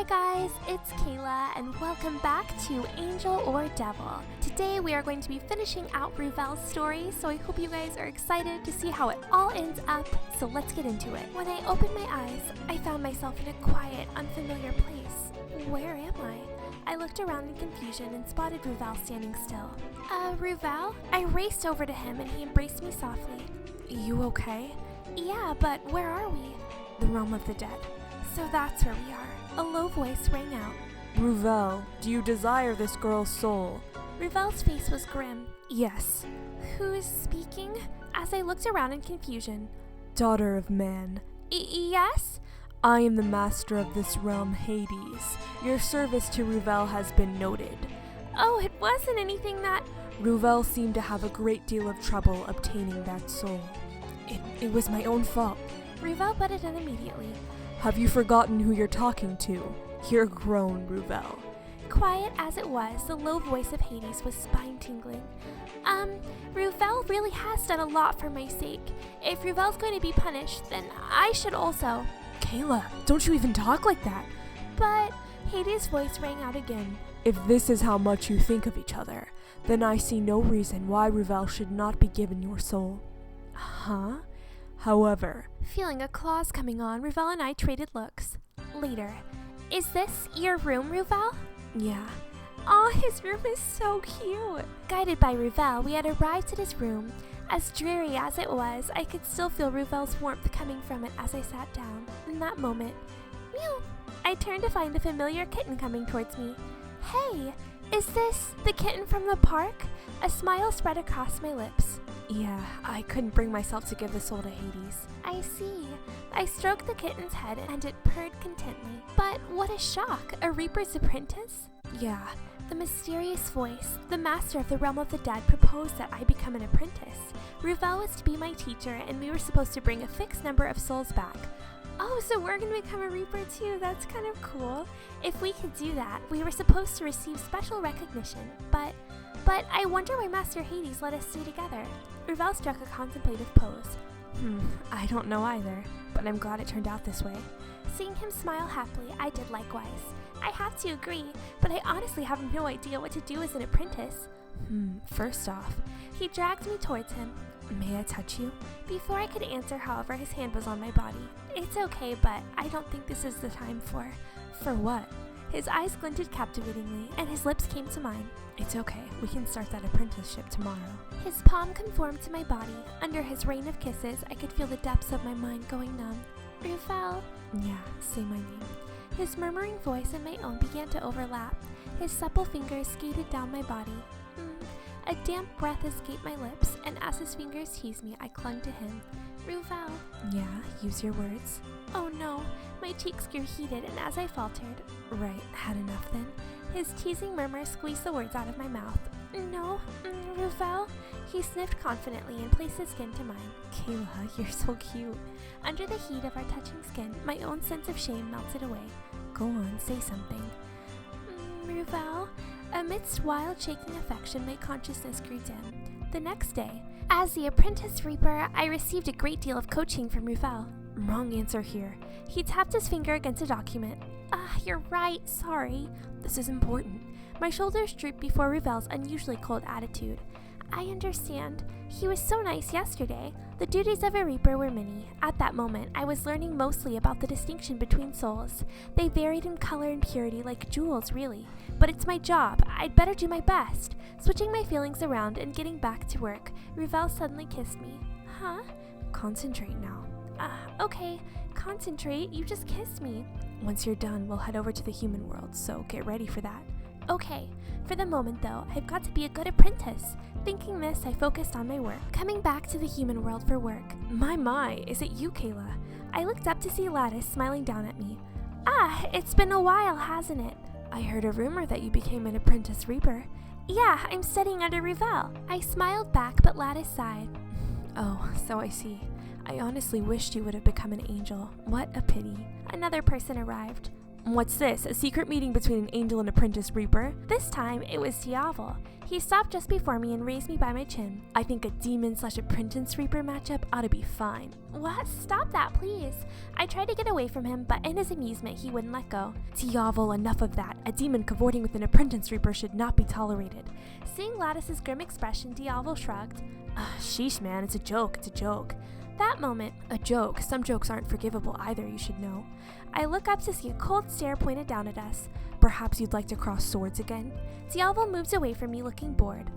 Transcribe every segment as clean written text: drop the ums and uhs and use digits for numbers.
guys, it's Kayla and welcome back to Angel or Devil. Today we are going to be finishing out Ruvel's story, so I hope you guys are excited to see how it all ends up, so let's get into it. When I opened my eyes, I found myself in a quiet, unfamiliar place. Where am I? I looked around in confusion and spotted Ruvel standing still. Ruvel? I raced over to him and he embraced me softly. You okay? Yeah, but where are we? The realm of the dead. So that's where we are. A low voice rang out. Ruvel, do you desire this girl's soul? Ruvel's face was grim. Yes. Who is speaking? As I looked around in confusion. Daughter of man. Yes? I am the master of this realm, Hades. Your service to Ruvel has been noted. Oh, it wasn't anything that... Ruvel seemed to have a great deal of trouble obtaining that soul. It was my own fault. Ruvel butted in immediately. Have you forgotten who you're talking to? You're grown, Ruvel. Quiet as it was, the low voice of Hades was spine-tingling. Ruvel really has done a lot for my sake. If Ruvel's going to be punished, then I should also. Kayla, don't you even talk like that. But Hades' voice rang out again. If this is how much you think of each other, then I see no reason why Ruvel should not be given your soul. Huh? However, feeling a clause coming on, Ruvel and I traded looks. Later. Is this your room, Ruvel? Yeah. Aw, his room is so cute. Guided by Ruvel, we had arrived at his room. As dreary as it was, I could still feel Ruvel's warmth coming from it as I sat down. In that moment, meow, I turned to find a familiar kitten coming towards me. Hey, is this the kitten from the park? A smile spread across my lips. Yeah, I couldn't bring myself to give the soul to Hades. I see. I stroked the kitten's head and it purred contently. But what a shock! A Reaper's apprentice? Yeah. The mysterious voice, the master of the realm of the dead, proposed that I become an apprentice. Ruvel was to be my teacher and we were supposed to bring a fixed number of souls back. Oh, so we're going to become a Reaper too. That's kind of cool. If we could do that, we were supposed to receive special recognition. But I wonder why Master Hades let us stay together. Ruvel struck a contemplative pose. I don't know either, but I'm glad it turned out this way. Seeing him smile happily, I did likewise. I have to agree, but I honestly have no idea what to do as an apprentice. First off, he dragged me towards him. May I touch you? Before I could answer, however, his hand was on my body. It's okay, but I don't think this is the time for... For what? His eyes glinted captivatingly, and his lips came to mine. It's okay. We can start that apprenticeship tomorrow. His palm conformed to my body. Under his rain of kisses, I could feel the depths of my mind going numb. Ruvel. Yeah, say my name. His murmuring voice and my own began to overlap. His supple fingers skated down my body. A damp breath escaped my lips, and as his fingers teased me, I clung to him. Ruvel. Yeah, use your words. Oh no, my cheeks grew heated, and as I faltered, Right, had enough then? his teasing murmur squeezed the words out of my mouth. No, Ruvel. He sniffed confidently and placed his skin to mine. Kayla, you're so cute. Under the heat of our touching skin, my own sense of shame melted away. Go on, say something. Ruvel. Amidst wild shaking affection, my consciousness grew dim. The next day, as the apprentice Reaper, I received a great deal of coaching from Ruvel. Wrong answer here. He tapped his finger against a document. You're right, sorry. This is important. My shoulders drooped before Ruvel's unusually cold attitude. I understand. He was so nice yesterday. The duties of a Reaper were many. At that moment, I was learning mostly about the distinction between souls. They varied in color and purity like jewels, really. But it's my job. I'd better do my best. Switching my feelings around and getting back to work, Ruvel suddenly kissed me. Huh? Concentrate now. Okay. Concentrate. You just kissed me. Once you're done, we'll head over to the human world, so get ready for that. Okay. For the moment, though, I've got to be a good apprentice. Thinking this, I focused on my work, coming back to the human world for work. My, is it you, Kayla? I looked up to see Lattice smiling down at me. It's been a while, hasn't it? I heard a rumor that you became an apprentice Reaper. Yeah, I'm studying under Ruvel. I smiled back, but Lattice sighed. Oh, so I see. I honestly wished you would have become an angel. What a pity. Another person arrived. What's this? A secret meeting between an angel and apprentice reaper? This time, it was Diavel. He stopped just before me and raised me by my chin. I think a demon/apprentice reaper matchup ought to be fine. What? Stop that, please. I tried to get away from him, but in his amusement, he wouldn't let go. Diavel, enough of that. A demon cavorting with an apprentice reaper should not be tolerated. Seeing Lattice's grim expression, Diavel shrugged. Sheesh, man, it's a joke. That moment, a joke. Some jokes aren't forgivable either, you should know. I look up to see a cold stare pointed down at us. Perhaps you'd like to cross swords again? Diavel moves away from me, looking bored.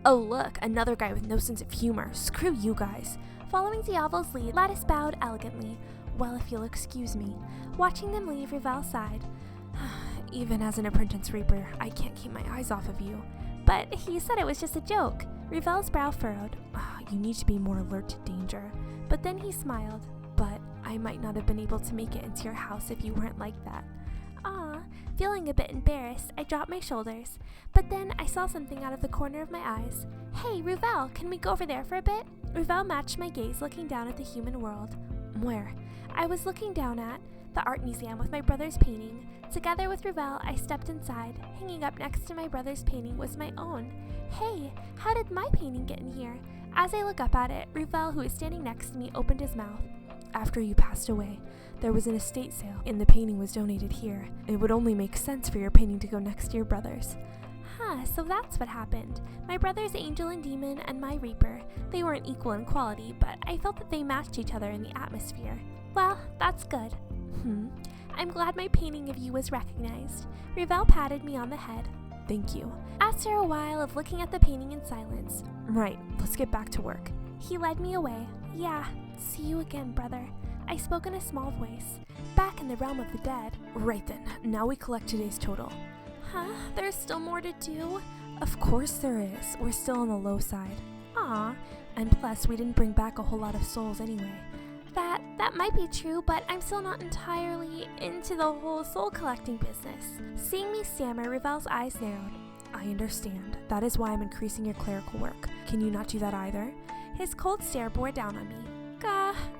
Oh look, another guy with no sense of humor. Screw you guys. Following Diavel's lead, Lattice bowed elegantly. Well, if you'll excuse me. Watching them leave, Ruvel sighed. Even as an apprentice reaper, I can't keep my eyes off of you. But he said it was just a joke. Ruvel's brow furrowed. You need to be more alert to danger. But then he smiled. But I might not have been able to make it into your house if you weren't like that. Feeling a bit embarrassed, I dropped my shoulders. But then I saw something out of the corner of my eyes. Hey, Ruvel, can we go over there for a bit? Ruvel matched my gaze, looking down at the human world. Where? I was looking down at the art museum with my brother's painting. Together with Ruvel, I stepped inside. Hanging up next to my brother's painting was my own. Hey, how did my painting get in here? As I look up at it, Ruvel, who was standing next to me, opened his mouth. After you passed away, there was an estate sale, and the painting was donated here. It would only make sense for your painting to go next to your brother's. So that's what happened. My brother's angel and demon and my reaper. They weren't equal in quality, but I felt that they matched each other in the atmosphere. Well, that's good. I'm glad my painting of you was recognized. Ruvel patted me on the head. Thank you. After a while of looking at the painting in silence. Right, let's get back to work. He led me away. Yeah, see you again, brother. I spoke in a small voice. Back in the realm of the dead. Right then, now we collect today's total. There's still more to do? Of course there is. We're still on the low side. And plus, we didn't bring back a whole lot of souls anyway. That might be true, but I'm still not entirely into the whole soul collecting business. Seeing me stammer, Ruvel's eyes narrowed. I understand. That is why I'm increasing your clerical work. Can you not do that either? His cold stare bore down on me.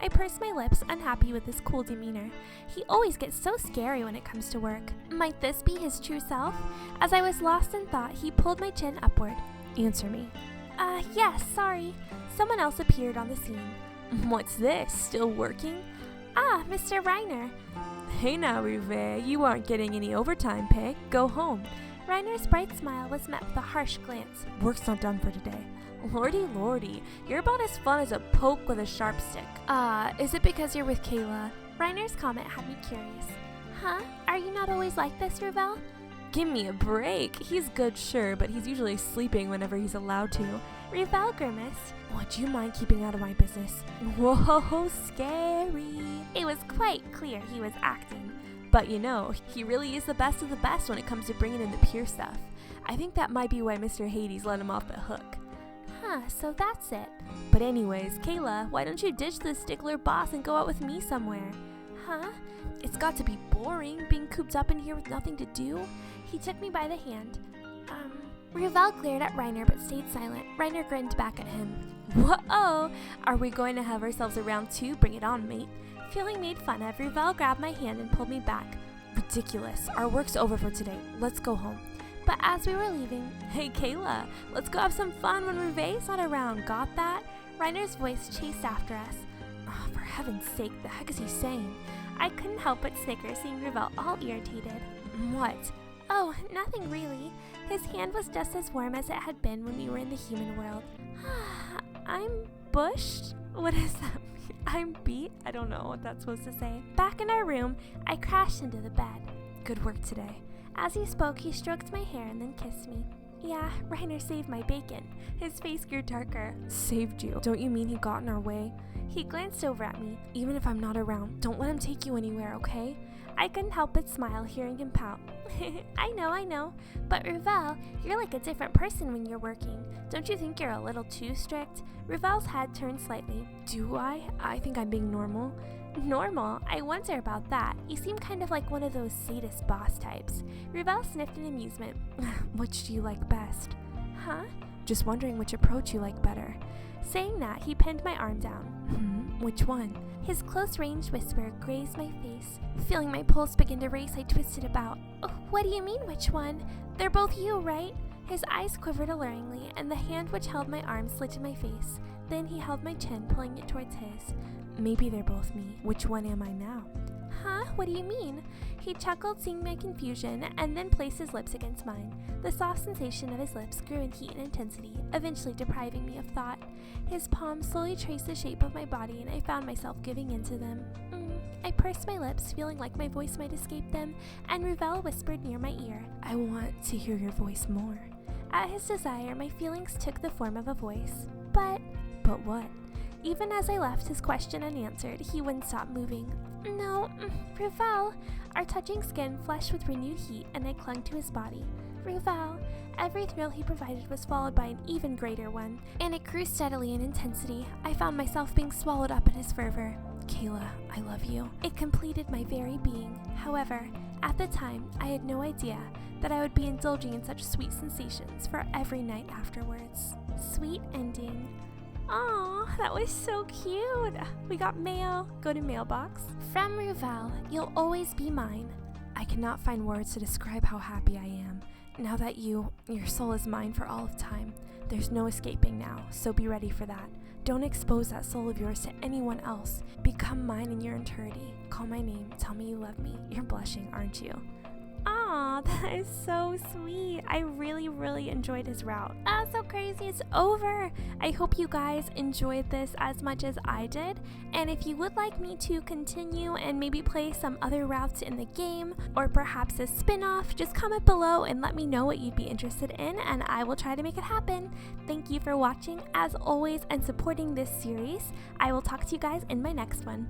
I pursed my lips, unhappy with his cool demeanor. He always gets so scary when it comes to work. Might this be his true self? As I was lost in thought, he pulled my chin upward. Answer me. Yes, sorry. Someone else appeared on the scene. What's this? Still working? Mr. Reiner. Hey now, Ruvel, you aren't getting any overtime pay. Go home. Reiner's bright smile was met with a harsh glance. Work's not done for today. Lordy, you're about as fun as a poke with a sharp stick. Is it because you're with Kayla? Reiner's comment had me curious. Are you not always like this, Ruvel? Give me a break. He's good, sure, but he's usually sleeping whenever he's allowed to. Ruvel grimaced. Would you mind keeping out of my business? Whoa, scary. It was quite clear he was acting. But you know, he really is the best of the best when it comes to bringing in the pure stuff. I think that might be why Mr. Hades let him off the hook. So that's it. But anyways, Kayla, why don't you ditch this stickler boss and go out with me somewhere? It's got to be boring being cooped up in here with nothing to do. He took me by the hand. Ruvel glared at Reiner but stayed silent. Reiner grinned back at him. Whoa! Are we going to have ourselves a round two? Bring it on, mate. Feeling made fun of, Ruvel grabbed my hand and pulled me back. Ridiculous. Our work's over for today. Let's go home. But as we were leaving, hey Kayla, let's go have some fun when Ruvel's not around. Got that? Reiner's voice chased after us. For heaven's sake, the heck is he saying? I couldn't help but snicker, seeing Ruvel all irritated. What? Oh, nothing really. His hand was just as warm as it had been when we were in the human world. I'm bushed? What does that mean? I'm beat? I don't know what that's supposed to say. Back in our room, I crashed into the bed. Good work today. As he spoke, he stroked my hair and then kissed me. Yeah, Reiner saved my bacon. His face grew darker. Saved you? Don't you mean he got in our way? He glanced over at me. Even if I'm not around, don't let him take you anywhere, okay? I couldn't help but smile, hearing him pout. I know. But Ruvel, you're like a different person when you're working. Don't you think you're a little too strict? Ruvel's head turned slightly. Do I? I think I'm being normal. Normal? I wonder about that. You seem kind of like one of those sadist boss types. Ruvel sniffed in amusement. Which do you like best? Huh? Just wondering which approach you like better. Saying that, he pinned my arm down. Which one? His close-range whisper grazed my face. Feeling my pulse begin to race, I twisted about. Oh, what do you mean, which one? They're both you, right? His eyes quivered alluringly, and the hand which held my arm slid to my face. Then he held my chin, pulling it towards his. Maybe they're both me. Which one am I now? Huh? What do you mean? He chuckled, seeing my confusion, and then placed his lips against mine. The soft sensation of his lips grew in heat and intensity, eventually depriving me of thought. His palms slowly traced the shape of my body, and I found myself giving in to them. I pursed my lips, feeling like my voice might escape them, and Ruvel whispered near my ear. I want to hear your voice more. At his desire, my feelings took the form of a voice. But what? Even as I left his question unanswered, he wouldn't stop moving. No, Ruvel. Our touching skin flushed with renewed heat, and I clung to his body. Ruvel. Every thrill he provided was followed by an even greater one, and it grew steadily in intensity. I found myself being swallowed up in his fervor. Kayla, I love you. It completed my very being. However, at the time, I had no idea that I would be indulging in such sweet sensations for every night afterwards. Sweet ending. Aw, that was so cute. We got mail. Go to mailbox. From Ruvel, you'll always be mine. I cannot find words to describe how happy I am. Now that your soul is mine for all of time. There's no escaping now, so be ready for that. Don't expose that soul of yours to anyone else. Become mine in your eternity. Call my name. Tell me you love me. You're blushing, aren't you? Aw, that is so sweet. I really, really enjoyed his route. So crazy, it's over. I hope you guys enjoyed this as much as I did. And if you would like me to continue and maybe play some other routes in the game, or perhaps a spin-off, just comment below and let me know what you'd be interested in, and I will try to make it happen. Thank you for watching, as always, and supporting this series. I will talk to you guys in my next one.